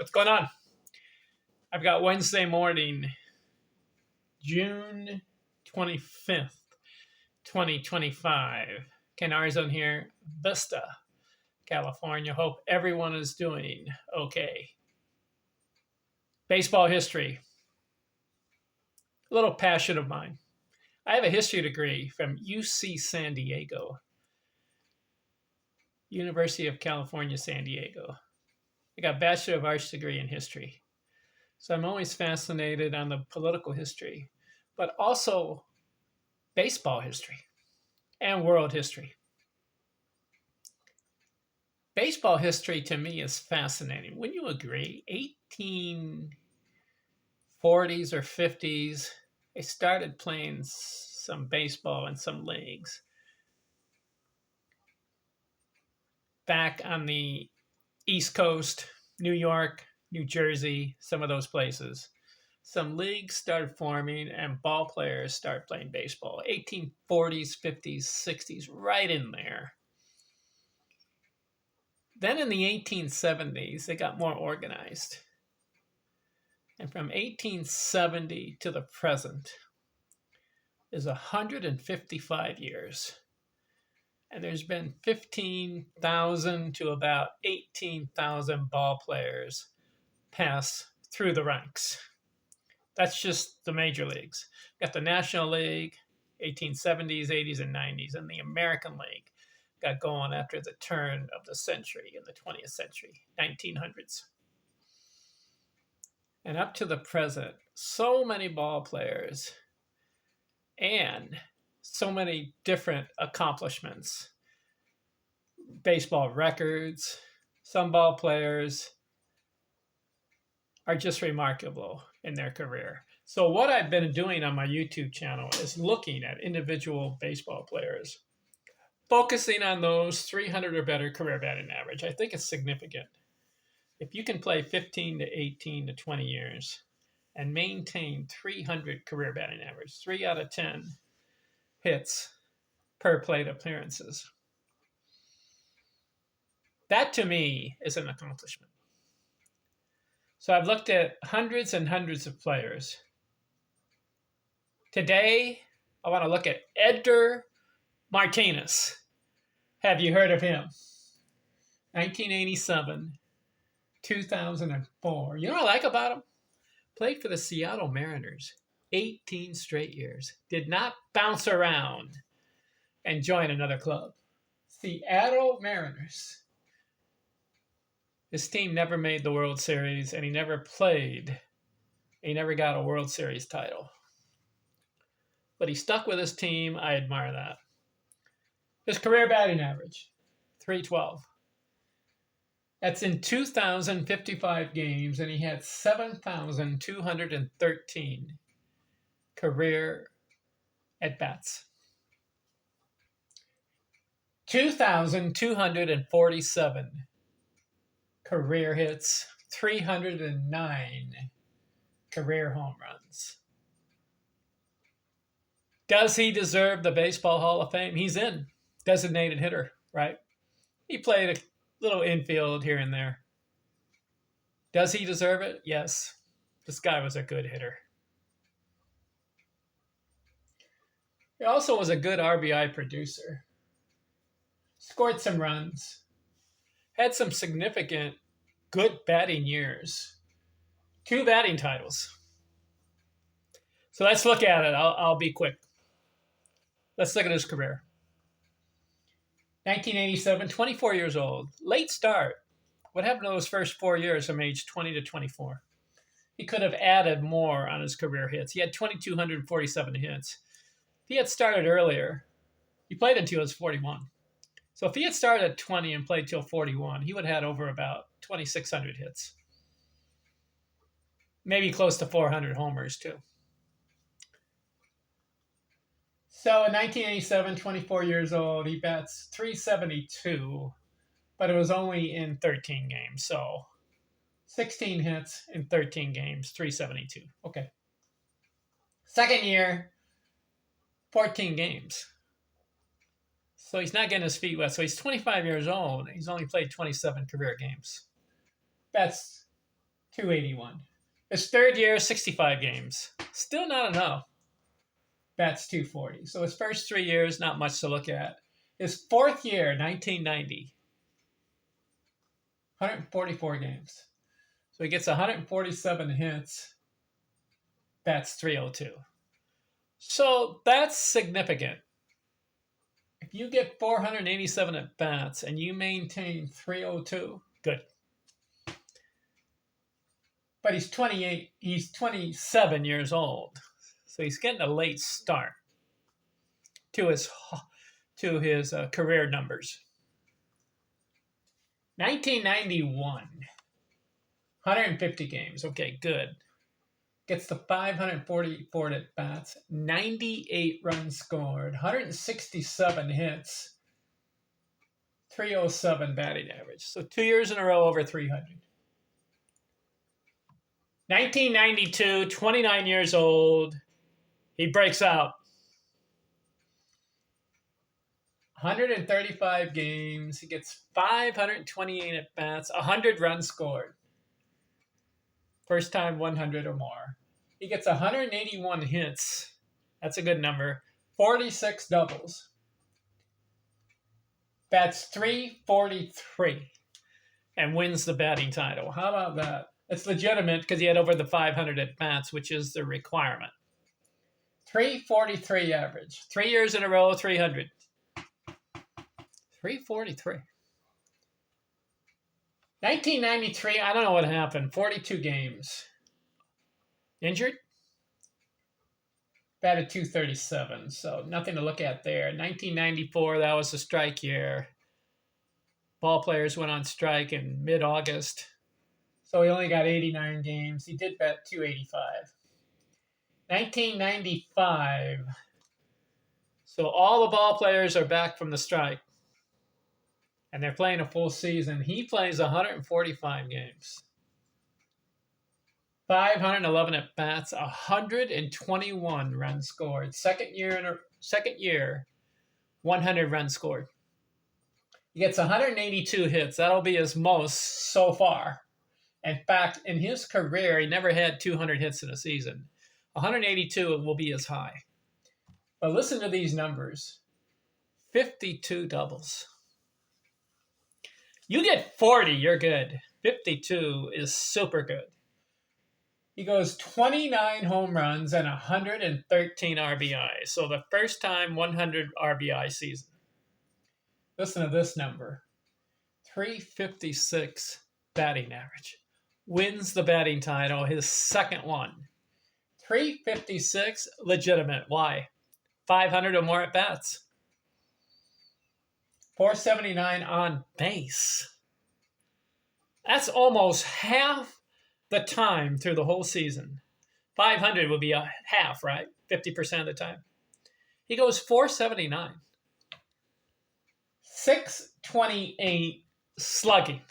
What's going on? I've got Wednesday morning, June 25th, 2025. Ken Arizona here, Vista, California. Hope everyone is doing okay. Baseball history, a little passion of mine. I have a history degree from UC San Diego, University of California, San Diego. I got a Bachelor of Arts degree in history. So I'm always fascinated on the political history, but also baseball history and world history. Baseball history to me is fascinating. Wouldn't you agree? 1840s or 50s, they started playing some baseball in some leagues. Back on the East Coast, New York, New Jersey, some of those places, some leagues started forming and ball players started playing baseball. 1840s, 50s, 60s, right in there. Then in the 1870s, they got more organized. And from 1870 to the present is 155 years. And there's been 15,000 to about 18,000 ball players pass through the ranks. That's just the major leagues. Got the National League, 1870s, 80s, and 90s, and the American League got going after the turn of the century in the 20th century, 1900s. And up to the present, so many ball players and so many different accomplishments. Baseball records, some ball players are just remarkable in their career. So what I've been doing on my YouTube channel is looking at individual baseball players, focusing on those 300 or better career batting average. I think it's significant. If you can play 15 to 18 to 20 years and maintain 300 career batting average, 3 out of 10 hits per plate appearances, that to me is an accomplishment. So I've looked at hundreds and hundreds of players. Today, I want to look at Edgar Martinez. Have you heard of him? 1987, 2004. You know what I like about him? Played for the Seattle Mariners 18 straight years. Did not bounce around and join another club. Seattle Mariners. His team never made the World Series, and he never played. He never got a World Series title. But he stuck with his team. I admire that. His career batting average, 312. That's in 2,055 games, and he had 7,213 career at-bats. 2,247 career hits, 309 career home runs. Does he deserve the Baseball Hall of Fame? He's in. Designated hitter, right? He played a little infield here and there. Does he deserve it? Yes. This guy was a good hitter. He also was a good RBI producer. Scored some runs. Had some significant good batting years. 2 batting titles. So let's look at it. I'll be quick. Let's look at his career. 1987, 24 years old. Late start. What happened to those first 4 years from age 20 to 24? He could have added more on his career hits. He had 2,247 hits. If he had started earlier, he played until he was 41. So if he had started at 20 and played till 41, he would have had over about 2,600 hits. Maybe close to 400 homers too. So in 1987, 24 years old, he bats 372, but it was only in 13 games. So 16 hits in 13 games, 372. Okay. Second year, 14 games. So he's not getting his feet wet. So he's 25 years old. He's only played 27 career games. Bats 281. His third year, 65 games. Still not enough. Bats 240. So his first 3 years, not much to look at. His fourth year, 1990, 144 games. So he gets 147 hits. Bats 302. So that's significant. If you get 487 at bats and you maintain 302, good. But he's 28. He's 27 years old, so he's getting a late start to his career numbers. 1991, 150 games. Okay, good. Gets the 544 at bats, 98 runs scored, 167 hits, 307 batting average. So 2 years in a row over 300. 1992, 29 years old. He breaks out. 135 games. He gets 528 at bats, 100 runs scored. First time 100 or more. He gets 181 hits. That's a good number. 46 doubles. Bats 343 and wins the batting title. How about that? It's legitimate because he had over the 500 at bats, which is the requirement. 343 average. 3 years in a row, 300. 343. 1993, I don't know what happened. 42 games. Injured? Batted 237, so nothing to look at there. 1994, that was the strike year. Ball players went on strike in mid-August, so he only got 89 games. He did bat 285. 1995, so all the ball players are back from the strike, and they're playing a full season. He plays 145 games. 511 at bats, 121 runs scored. Second year, 100 runs scored. He gets 182 hits. That'll be his most so far. In fact, in his career, he never had 200 hits in a season. 182 will be his high. But listen to these numbers. 52 doubles. You get 40, you're good. 52 is super good. He goes 29 home runs and 113 RBI. So the first time 100 RBI season. Listen to this number. 356 batting average. Wins the batting title, his second one. 356, legitimate. Why? 500 or more at bats. 479 on base. That's almost half the time through the whole season. 500 would be a half, right? 50% of the time. He goes 479. 628 slugging.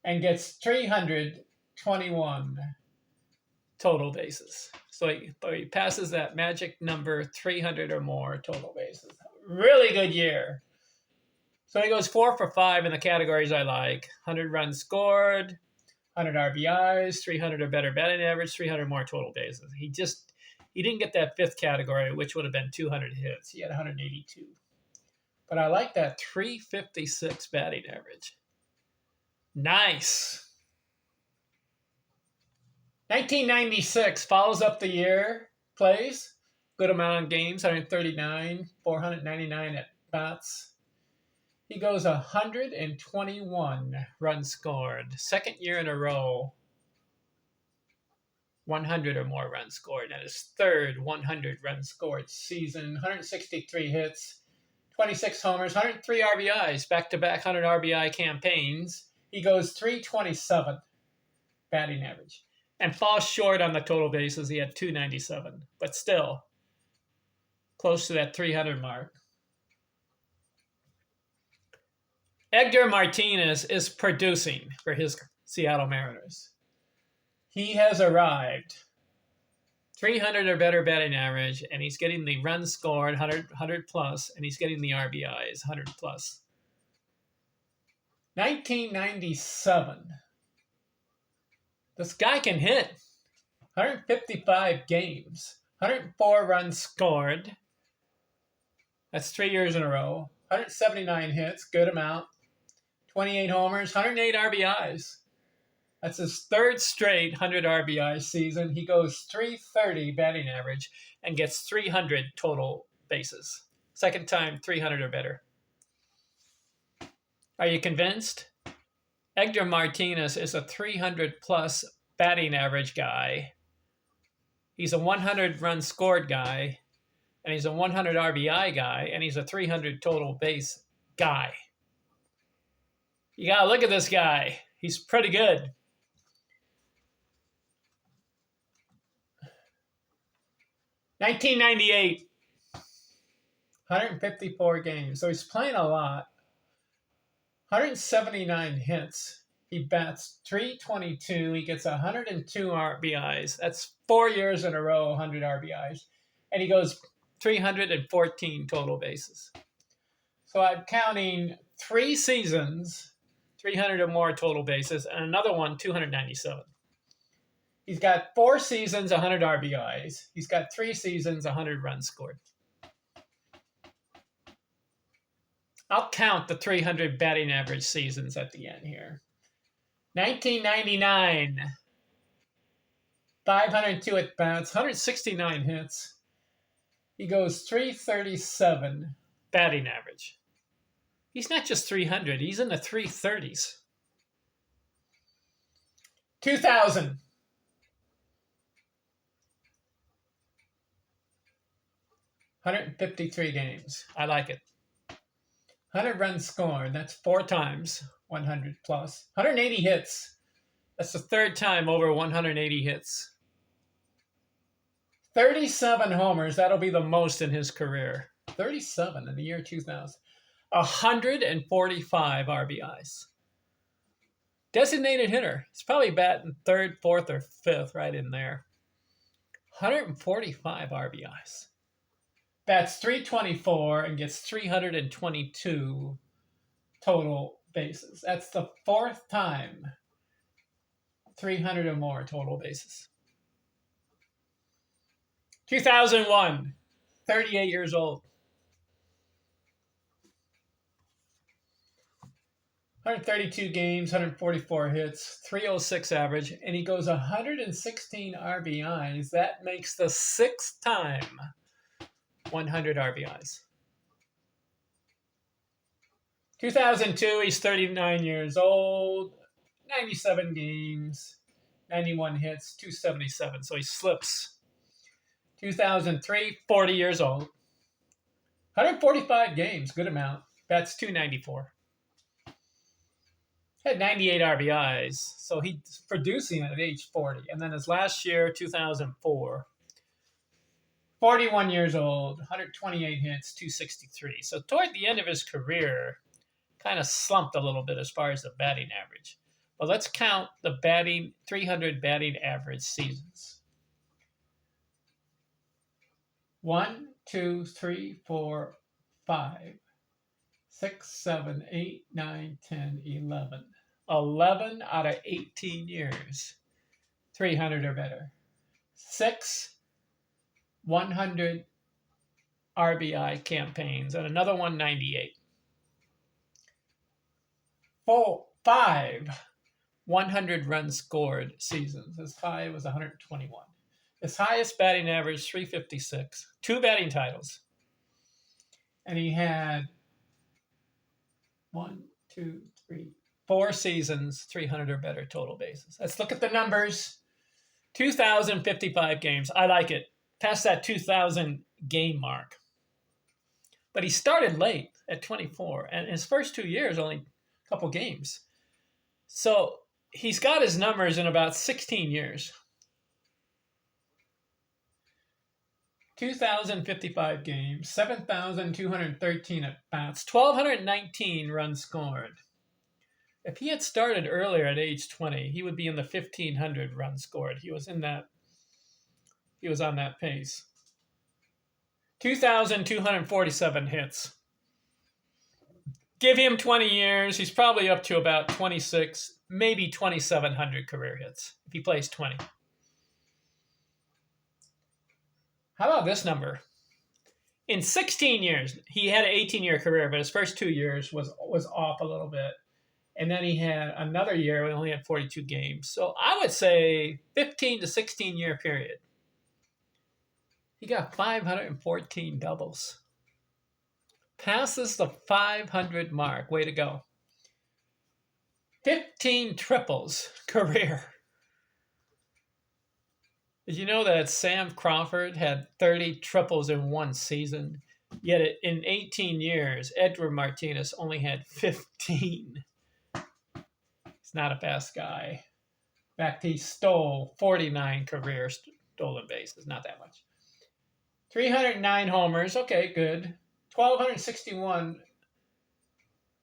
And gets 321 total bases. So he passes that magic number, 300 or more total bases. Really good year. So he goes 4 for 5 in the categories I like. 100 runs scored, 100 RBIs, 300 or better batting average, 300 more total bases. He didn't get that fifth category, which would have been 200 hits. He had 182. But I like that 356 batting average. Nice. 1996 follows up the year, plays good amount of games, 139, 499 at bats. He goes 121 runs scored. Second year in a row, 100 or more runs scored. And his third 100 runs scored season. 163 hits, 26 homers, 103 RBIs, back-to-back 100 RBI campaigns. He goes 327 batting average. And falls short on the total bases. He had 297, but still close to that 300 mark. Edgar Martinez is producing for his Seattle Mariners. He has arrived. 300 or better batting average, and he's getting the runs scored, 100 plus, and he's getting the RBIs, 100 plus. 1997. This guy can hit. 155 games, 104 runs scored. That's 3 years in a row. 179 hits, good amount. 28 homers, 108 RBIs. That's his third straight 100 RBI season. He goes 330 batting average and gets 300 total bases. Second time, 300 or better. Are you convinced? Edgar Martinez is a 300-plus batting average guy. He's a 100 run scored guy, and he's a 100 RBI guy, and he's a 300 total base guy. You got to look at this guy. He's pretty good. $1998, 154 games. So he's playing a lot. 179 hits. He bats .322. He gets 102 RBIs. That's 4 years in a row, 100 RBIs. And he goes 314 total bases. So I'm counting 3 seasons, 300 or more total bases, and another one, 297. He's got 4 seasons, 100 RBIs. He's got 3 seasons, 100 runs scored. I'll count the 300 batting average seasons at the end here. 1999, 502 at-bats, 169 hits. He goes 337 batting average. He's not just 300, he's in the 330s. 2000. 153 games. I like it. 100 runs scored. That's 4 times 100 plus. 180 hits. That's the 3rd time over 180 hits. 37 homers. That'll be the most in his career. 37 in the year 2000. 145 RBIs. Designated hitter. He's probably batting 3rd, 4th, or 5th, right in there. 145 RBIs. Bats .324 and gets 322 total bases. That's the 4th time 300 or more total bases. 2001, 38 years old. 132 games, 144 hits, 306 average, and he goes 116 RBIs. That makes the 6th time 100 RBIs. 2002, he's 39 years old, 97 games, 91 hits, 277, so he slips. 2003, 40 years old, 145 games, good amount, bats .294. Had 98 RBIs, so he's producing at age 40. And then his last year, 2004, 41 years old, 128 hits, 263. So toward the end of his career, kind of slumped a little bit as far as the batting average. But let's count the 300 batting average seasons. 1, 2, 3, 4, 5, 6, 7, 8, 9, 10, 11. 11 out of 18 years, 300 or better. 6 100 RBI campaigns, and another 198. 5 100 runs scored seasons. His high was 121. His highest batting average, 356. 2 batting titles. And he had 4 seasons, 300 or better total bases. Let's look at the numbers. 2,055 games. I like it. Past that 2,000 game mark. But he started late at 24. And his first 2 years, only a couple games. So he's got his numbers in about 16 years. 2,055 games, 7,213 at-bats, 1,219 runs scored. If he had started earlier at age 20, he would be in the 1,500 runs scored. He was on that pace. 2,247 hits. Give him 20 years. He's probably up to about 26 maybe 2,700 career hits if he plays 20. How about this number? In 16 years, he had an 18-year career, but his first 2 years was off a little bit. And then he had another year, we only had 42 games. So I would say 15 to 16 year period. He got 514 doubles. Passes the 500 mark. Way to go. 15 triples career. Did you know that Sam Crawford had 30 triples in one season? Yet in 18 years, Edgar Martinez only had 15. He's not a fast guy. In fact, he stole 49 career stolen bases. Not that much. 309 homers. Okay, good. 1,261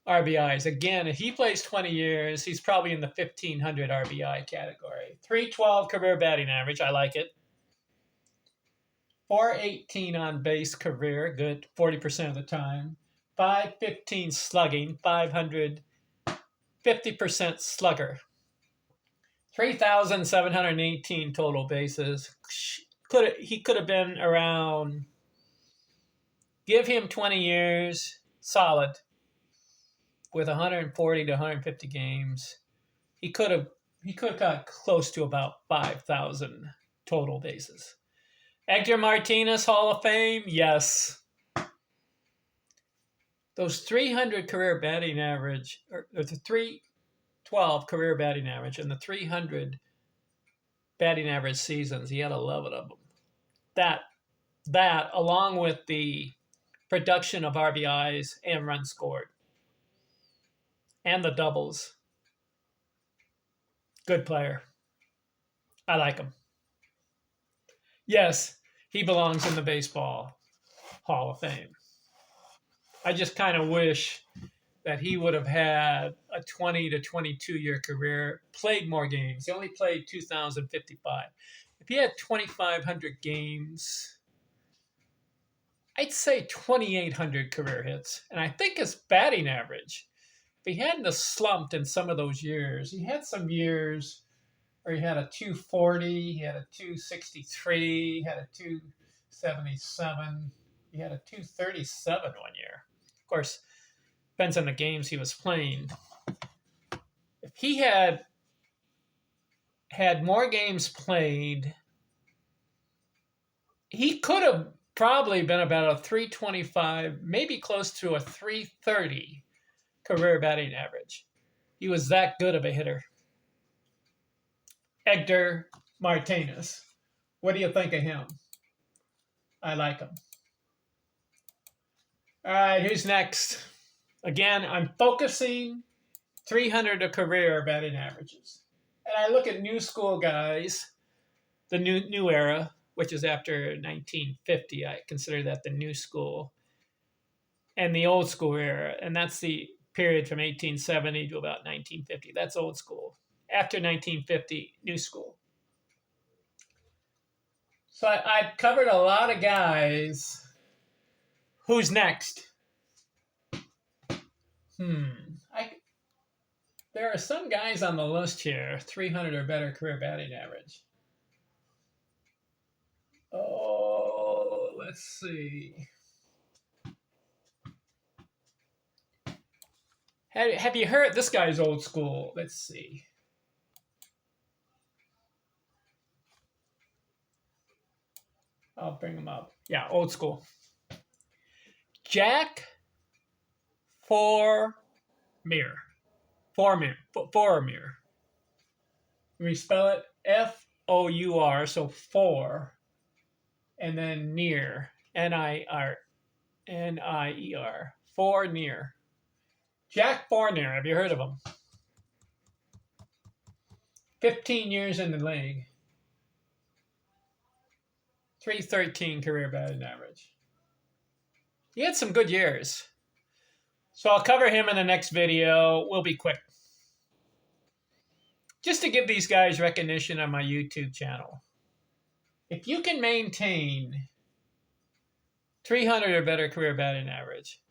RBIs. Again, if he plays 20 years, he's probably in the 1,500 RBI category. 312 career batting average. I like it. 418 on base career. Good. 40% of the time. 515 slugging. 500. 50% slugger. 3,718 total bases. He could have been around. Give him 20 years, solid, with 140 to 150 games. He could have got close to about 5,000 total bases. Edgar Martinez, Hall of Fame, yes. Those 300 career batting average, or the 312 career batting average, and the 300 batting average seasons, he had 11 of them. That along with the production of RBIs and runs scored, and the doubles. Good player. I like him. Yes, he belongs in the Baseball Hall of Fame. I just kind of wish that he would have had a 20 to 22 year career, played more games. He only played 2,055. If he had 2,500 games, I'd say 2,800 career hits. And I think his batting average, if he hadn't slumped in some of those years, he had some years where he had a 240, he had a 263, he had a 277, he had a 237 1 year. Of course, depends on the games he was playing. If he had more games played, he could have probably been about a 325, maybe close to a 330 career batting average. He was that good of a hitter. Edgar Martinez. What do you think of him? I like him. All right, who's next? Again, I'm focusing 300 a career batting averages. And I look at new school guys, the new era, which is after 1950. I consider that the new school. And the old school era. And that's the period from 1870 to about 1950. That's old school. After 1950, new school. So I've covered a lot of guys. Who's next? There are some guys on the list here, 300 or better career batting average. Oh, let's see. Have you heard? This guy's old school. Let's see. I'll bring him up. Yeah, old school. Jack Fournier. Fournier. We spell it F-O-U-R, so four, and then near, N-I-R, N-I-E-R, Fournier. Jack Fournier, have you heard of him? 15 years in the league. 313 career batting average. He had some good years. So I'll cover him in the next video. We'll be quick. Just to give these guys recognition on my YouTube channel. If you can maintain 300 or better career batting average,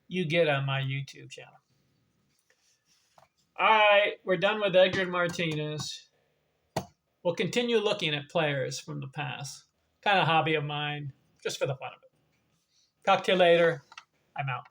you get on my YouTube channel. All right, we're done with Edgar Martinez. We'll continue looking at players from the past. Kind of hobby of mine, just for the fun of it. Talk to you later. I'm out.